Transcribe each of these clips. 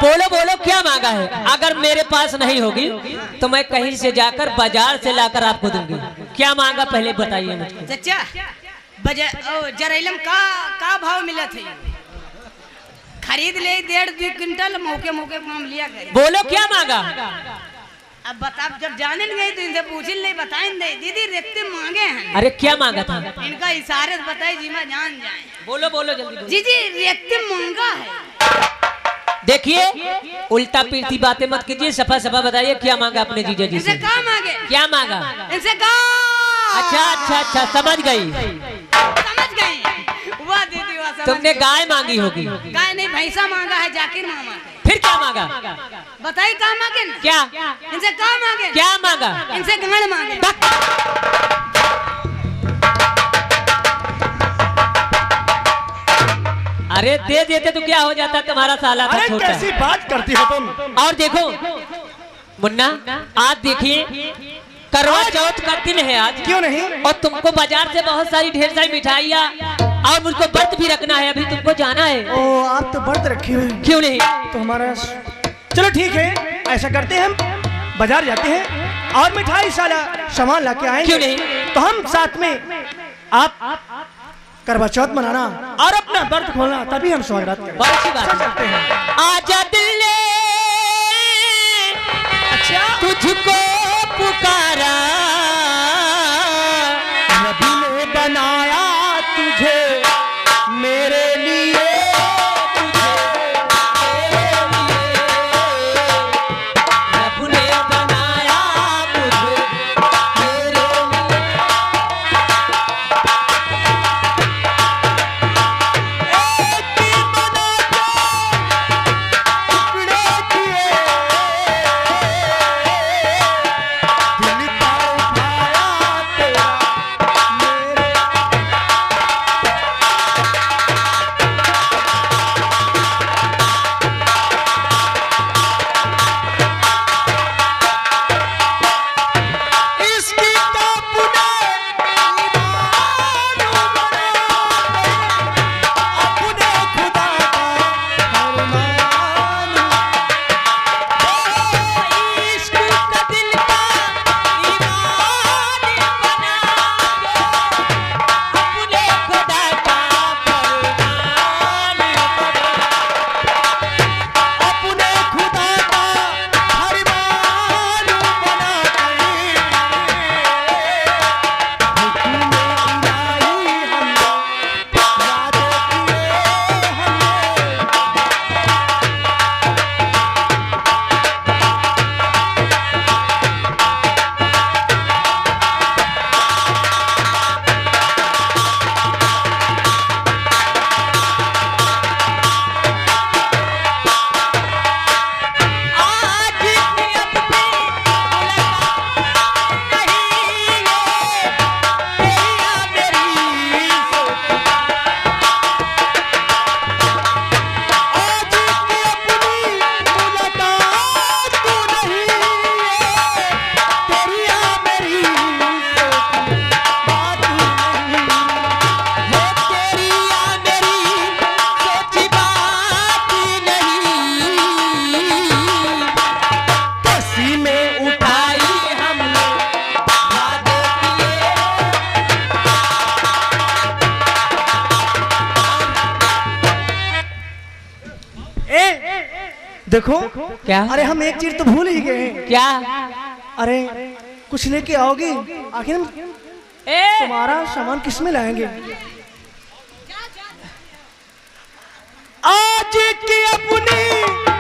बोलो बोलो क्या मांगा है। अगर मेरे पास नहीं होगी तो मैं कहीं से जाकर बाजार से लाकर आपको दूंगी। क्या मांगा पहले बताइए मुझको। चाचा जरैलम का भाव मिला थे? खरीद ले 1.5-2 क्विंटल मौके मौके को हम लिया करें। बोलो क्या मांगा। अब बता, जब जाने गए तो इनसे पूछ नहीं बताए नहीं। दीदी रेते मांगे हैं। अरे क्या मांगा था? इनका इशारे बताए जी मैं जान जाए। बोलो बोलो जल्दी बोलो। जी जी रेते मांगा है। देखिए उल्टा पीड़ती बातें मत कीजिए, सफा सफा बताइए क्या मांगा अपने जीजा जी से। इनसे कहा मांगे? क्या मांगा? इनसे कहा। अच्छा अच्छा अच्छा समझ गई समझ गई। वाह दीदी वाह। तुमने गाय मांगी होगी। गाय नहीं भैंसा मांगा है जाकिर मामा। फिर क्या मांगा? बताइए कहा मांगे? क्या? इनसे कहा मांगे? क्या मांगा? इनसे गाड़ मांगे। अरे दे देते तो क्या हो जाता, तुम्हारा साला था छोटा। कैसी बात करती हो तुम। और देखो मुन्ना आज देखिए करवा चौथ का दिन है आज। क्यों नहीं? और तुमको बाजार से बहुत सारी ढेर सारी मिठाइयाँ और मुझको व्रत भी रखना है। अभी तुमको जाना है। ओ आप तो व्रत रखी हुई। क्यों नहीं? तो हमारा चलो ठीक है, ऐसा करते हैं हम बाजार जाते हैं और मिठाई साला सामान लाके आएंगे। क्यों नहीं? तो हम साथ में आप करवा चौथ मनाना और अपना व्रत खोलना, तभी हम स्वागत करेंगे। बहुत अच्छी बात करते हैं। आजा दिल ने अच्छा तुझको पुकारा, नबी ने बनाया तुझे मेरे लिए। रब ने बनाया मुझे मेरे लिए। एक ही बना के टुकड़े किए, दिल का उठाया तेरा मेरे। इसकी अपने ईमान अपने खुदा का फरमान। इश्क का दिल का ईमान बना के अपने खुदा का फरमान बना। अपने खुदा का फरमान बना आज भी अपनी मुलाकात नहीं है तेरी मेरी सोच। आज की अपनी मुलाकात तू नहीं है, तेरी या मेरी सोच बात नहीं। हो तेरी या मेरी सोची बात नहीं। कसी में उठाई हमने वादे किए। देखो क्या? अरे हम एक चीज तो भूल ही गए हैं। क्या? अरे कुछ लेके आओगे? आखिर हम ए तुम्हारा सामान किस में लाएंगे? आज की अपनी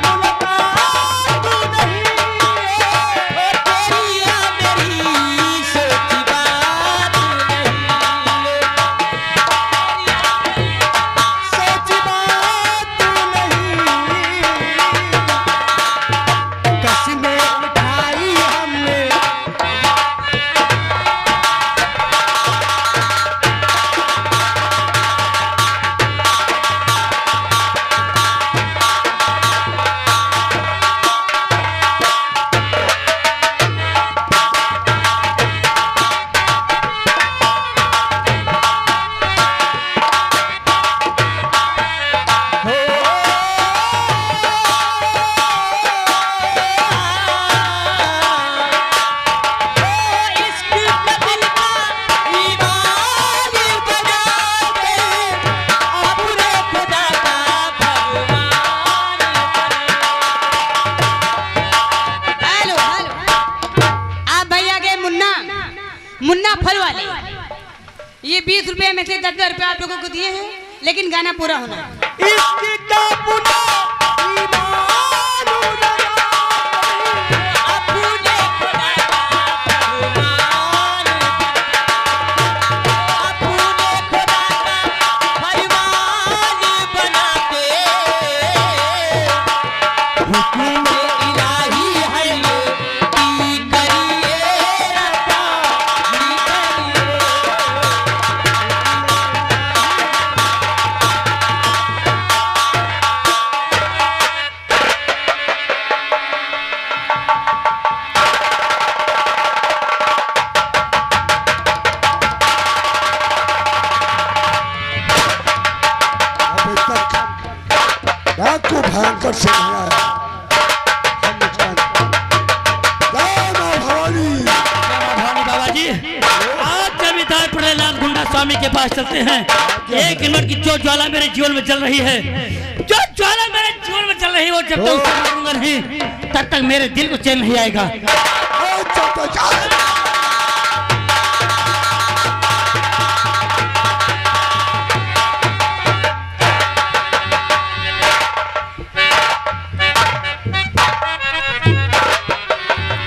मुलाकात तू नहीं है, तेरी या मेरी सोची बात नहीं। सच बात तू नहीं। कसमें उठाई हमने में से 10-10 रुपए आप लोगों को दिए हैं, लेकिन गाना पूरा होना है। इसकी क्या पुना ईमान उजड़ा अपने खुदा का फरमान, अपने खुदा का फरमान बना के हुक्म इलाही है ये की करिए रब्बा की करिए। अभी तक डाकू भयंकर से नहीं आया। हम जय मां भवानी। भवानी बाबा जी, आज जब इधर प्रहलाद गुंडा स्वामी के पास चलते हैं, एक मिनट की जो ज्वाला मेरे जीवन में जल रही है, जो ज्वाला मेरे जीवन में जल रही है, वो जब तक उसे मारूंगा नहीं, तब तक मेरे दिल को चैन नहीं आएगा। आओ चलते जाओ।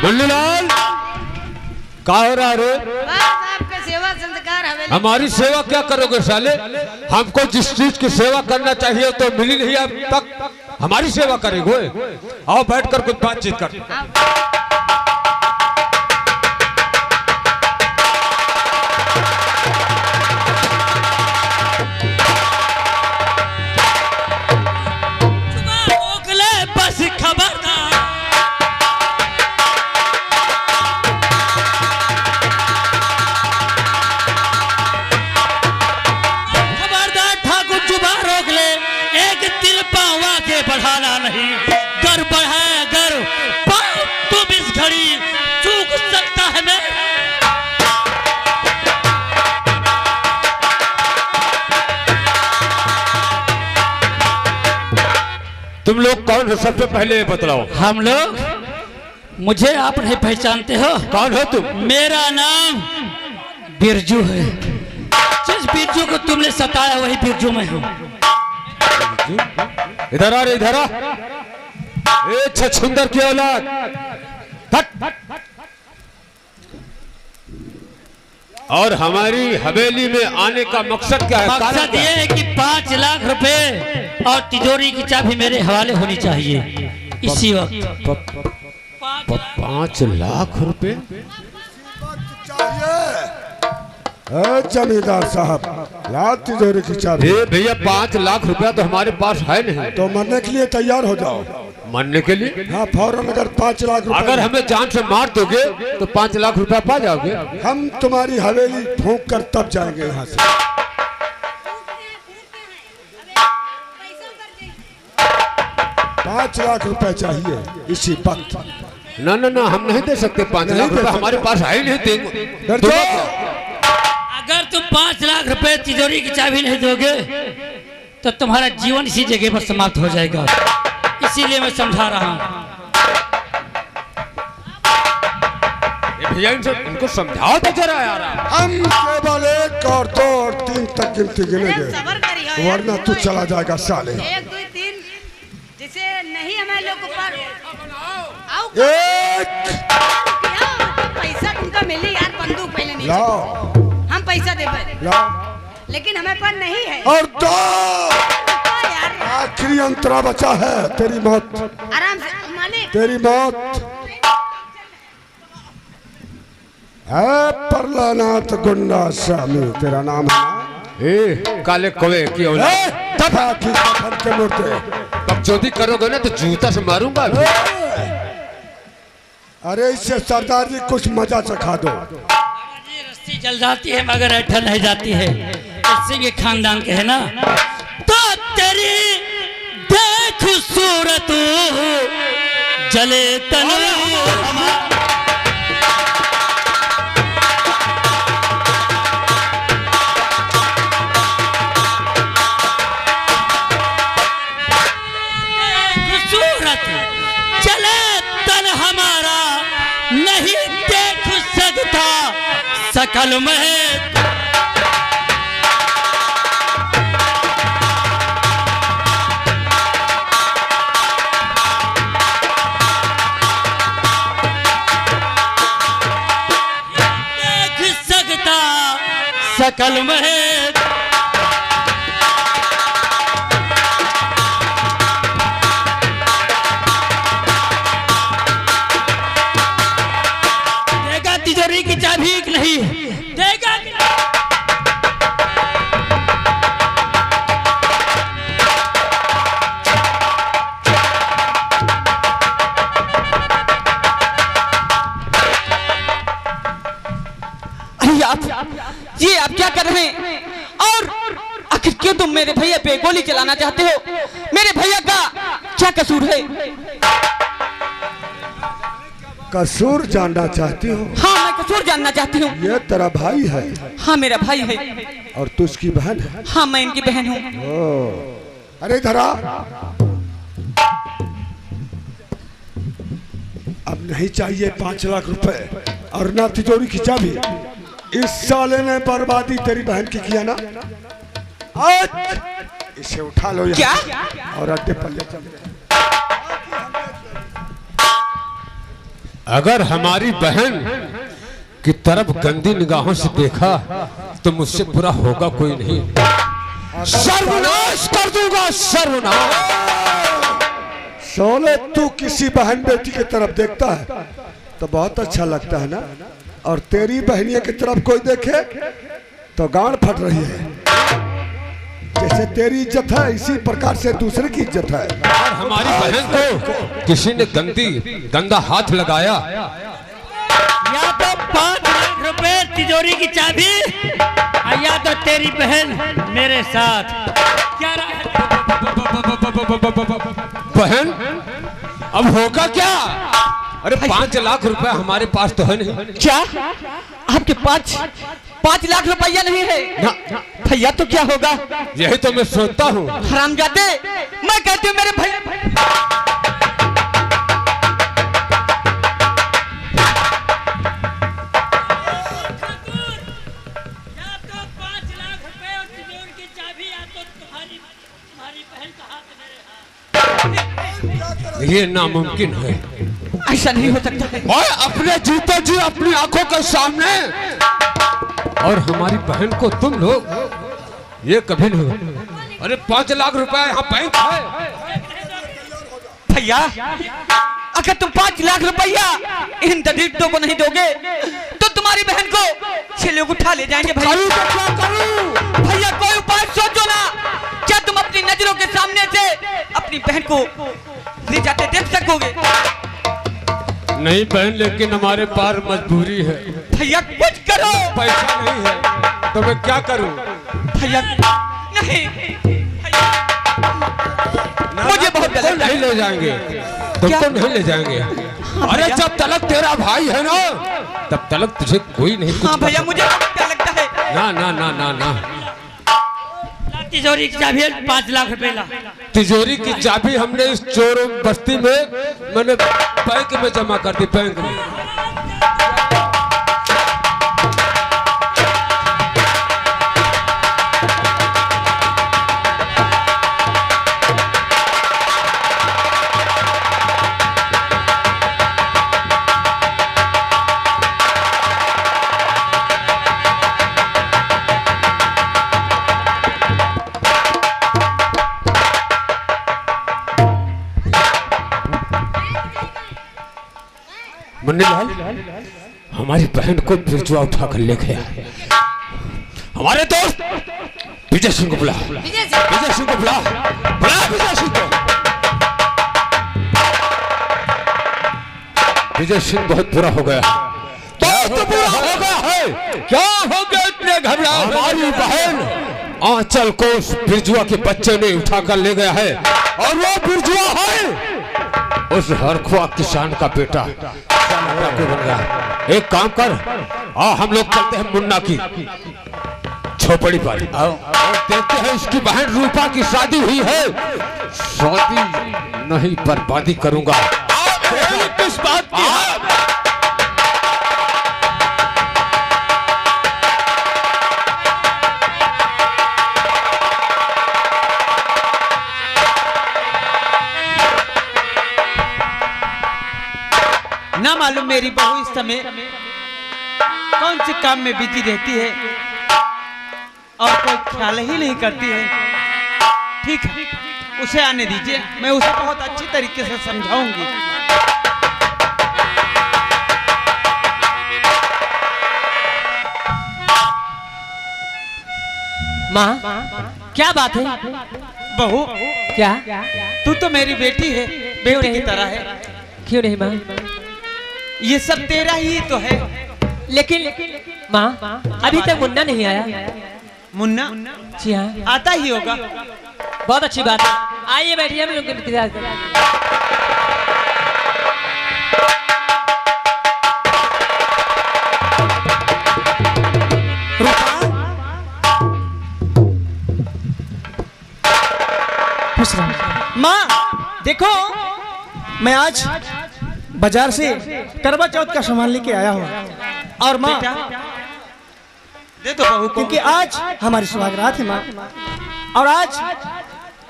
मुन्नीलाल, का हो रहा रे? बस आपका सेवा संस्कार हवेली। हमारी सेवा क्या करोगे साले? हमको जिस चीज की सेवा करना चाहिए तो मिली नहीं अब तक, हमारी सेवा करेंगे? आओ बैठकर कुछ बातचीत कर। रोक ले बस खबरदार, खबरदार ठाकुर जुबा रोक ले, एक दिल पावा के बढ़ाना नहीं, गर बढ़ाए गर पाँव तुम इस घड़ी चूक सकता है मैं। तुम लोग कौन हो? सबसे पहले ये बतलाओ। हम लोग, मुझे आप नहीं पहचानते हो? कौन हो तुम? मेरा नाम बिरजू है। जिस बिरजू को तुमने सताया वही बिरजू मैं हूँ। इधर आ रे, इधर आ। ए छछुंदर की औलाद, हट। और हमारी हवेली में आने का मकसद क्या है? कारण मकसद क्या ये है? है कि 5 लाख रुपए और तिजोरी की चाबी मेरे हवाले होनी चाहिए इसी वक्त। 5 लाख रुपए? ए जमींदार साहब, ला तिजोरी की चाबी। ए भैया, 5 लाख रुपया तो हमारे पास है नहीं। तो मरने के लिए तैयार हो जाओ। मरने के लिए? हाँ, फौरन अगर 5 लाख रुपए, अगर हमें जान से मार दोगे तो 5 लाख रुपया पा जाओगे। हम तुम्हारी हवेली फूंक कर तब जाएंगे यहाँ से। 5 लाख रुपए चाहिए इसी वक्त। ना ना ना, हम नहीं दे सकते 5 नहीं लाख दे रुपया, सकते। हमारे पास है ही नहीं। डर दोगे जाओ। क्या? अगर तुम 5 लाख रुपए तिजोरी की चाबी नहीं दोगे तो तुम्हारा जीवन इसी जगह पर समाप्त हो जाएगा। इसीलिए मैं समझा रहा हूँ। ए भैया, इनको समझाओ तो जरा यार। हम केवल 1 और 2 और 3 तक गिनती गिनेंगे, सबर करिए, वरना तू चला जाएगा साले। 1 2 3, जिसे नहीं हमें लोग पर आओ 1 पैसा तुमका मिले यार, बंदूक पहले नहीं लाओ, हम पैसा दे पाए, लाओ, लेकिन हमें पर नहीं है। और 2। तो यार आखिरी अंतरा बचा है, तेरी मौत। आराम से मालिक। तेरी मौत है। प्रहलाद गुंडा स्वामी तेरा नाम है ना? ए काले कौवे की औलाद, तब आखिर कफन के मुर्दे। बकचोदी करोगे ना तो जूता से मारूंगा अभी। अरे इससे सरदार जी कुछ मजा चखा दो। रस्सी जल जाती है मगर ऐठन रह जाती है। सिंह के खानदान के है ना, तो तेरी देख सूरत जले तन। सूरत जले तन हमारा नहीं देख सकता सकल में। कल में देगा तिजोरी की चाबी कि नहीं देगा कि नहीं? ये आप क्या कर रहे हैं? और आखिर क्यों तुम मेरे भैया पे गोली चलाना चाहते हो? मेरे भैया का क्या कसूर है? कसूर जानना चाहती हो? हाँ, मैं कसूर जानना चाहती हूँ। ये तेरा भाई है? हाँ, मेरा भाई है। और तू उसकी बहन है? हाँ, मैं इनकी बहन हूँ। अरे धरा, अब नहीं चाहिए 5 लाख रुपए और ना तिजोरी की चाबी। इस साले ने बर्बादी तेरी बहन की किया ना, आज इसे उठा लो क्या? और अड्डे पर ले चल। अगर हमारी बहन की तरफ गंदी निगाहों से देखा तो मुझसे बुरा होगा कोई नहीं। सर्वनाश कर दूंगा, सर्वनाश। सोले तू किसी बहन बेटी की तरफ देखता है तो बहुत अच्छा लगता है ना, और तेरी बहनिया की तरफ कोई देखे तो गांड फट रही है। जैसे तेरी इज्जत है इसी प्रकार से दूसरे की इज्जत है। और हमारी बहन को किसी ने गंदा हाथ लगाया, या तो 5 लाख रुपए तिजोरी की चाबी या तो तेरी बहन मेरे साथ। क्या बहन अब होगा क्या? अरे 5 लाख रुपए हमारे पास तो है नहीं। क्या आपके 5 लाख रुपया नहीं है? ना, भैया तो क्या होगा? यही तो मैं सोचता हूँ। हरामजादे, मैं कहती हूँ मेरे भैया। ये नामुमकिन है, ऐसा नहीं हो सकता है। और अपने जीते जी अपनी आंखों के सामने और हमारी बहन को तुम लोग, ये कभी नहीं हो। अरे 5 लाख रुपए यहाँ बैंक है। भैया, अगर तुम 5 लाख रुपया इन दरिद्रों को नहीं दोगे तो तुम्हारी बहन को ये लोग उठा ले जाएंगे। भैया करूं तो क्या करूं? भैया, कोई उपाय सोचो ना। क्या तुम अपनी नजरों के सामने से अपनी बहन को ले जाते देख सकोगे? नहीं बहन, लेकिन हमारे पास मजबूरी है। भैया कुछ करो। पैसा नहीं है तो मैं क्या करूं? भैया नहीं, मुझे बहुत गलत नहीं ले जाएंगे, तुमको नहीं ले जाएंगे। अरे जब तलक तेरा भाई है ना तब तलक तुझे कोई नहीं कुछ। हाँ भैया, मुझे क्या लगता है। ना ना ना ना ना, तिजोरी की चाबी 5 लाख रुपए ला। तिजोरी की चाबी हमने इस चोरों बस्ती में मैंने बैंक में जमा कर दी, बैंक में। मुन्नीलाल, हमारी बहन को बिरजुआ उठाकर ले गया। हमारे दोस्त विजय सिंह को बुला, विजय सिंह को बुला, बुला विजय सिंह को। विजय सिंह बहुत बुरा हो गया। तो बुरा हो गया है? क्या हो गया इतने घबरा? हमारी बहन आंचल को उस बिरजुआ के बच्चे ने उठाकर ले गया है, और वो बिरजुआ है उस हरखुआ किसान का बेटा। बन गया। एक काम कर, हम लोग चलते हैं मुन्ना की झोपड़ी पर और देखते हैं इसकी बहन रूपा की शादी हुई है। शादी नहीं, बर्बादी करूंगा। किस बात की? ना मालूम मेरी बहू इस समय कौन से काम में बिजी रहती है। और कोई ख्याल ही नहीं करती है। ठीक है, उसे आने दीजिए, मैं उसे बहुत अच्छी तरीके से समझाऊंगी। माँ क्या बात है? बहू, क्या? तू तो मेरी बेटी है, बेटी की तरह है। क्यों नहीं माँ? ये सब तेरा ही तो है। लेकिन माँ अभी तक मुन्ना नहीं आया। मुन्ना जी हाँ, आता ही होगा। बहुत अच्छी बात है। आइए बैठिए, हम लोग इंतजार करें। माँ देखो, मैं आज बाजार से करवा चौथ का सामान लेके आया हूँ। और माँ, दे दो बहू को। क्योंकि आज हमारी सुहागरात है माँ, और आज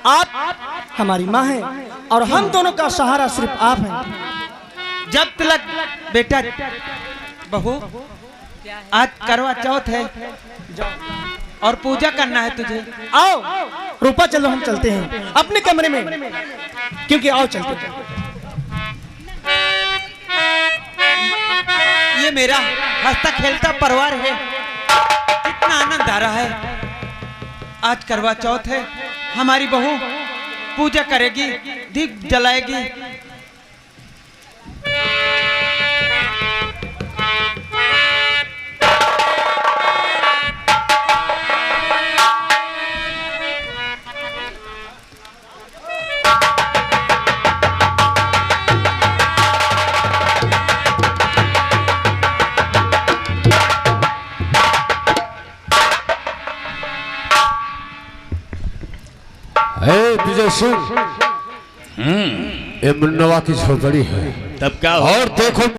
आप हमारी माँ हैं और हम दोनों का सहारा सिर्फ आप हैं। जब तक बेटा, बहू आज करवा चौथ है और पूजा करना है तुझे। आओ रूपा, चलो हम चलते हैं अपने कमरे में, क्योंकि आओ चलते हैं। ये मेरा हंसता खेलता परिवार है, कितना आनंद आ रहा है। आज करवा चौथ है, हमारी बहू पूजा करेगी, दीप जलाएगी। विजय सिंह, ये मुन्नवा की झोपड़ी है। तब क्या और देखो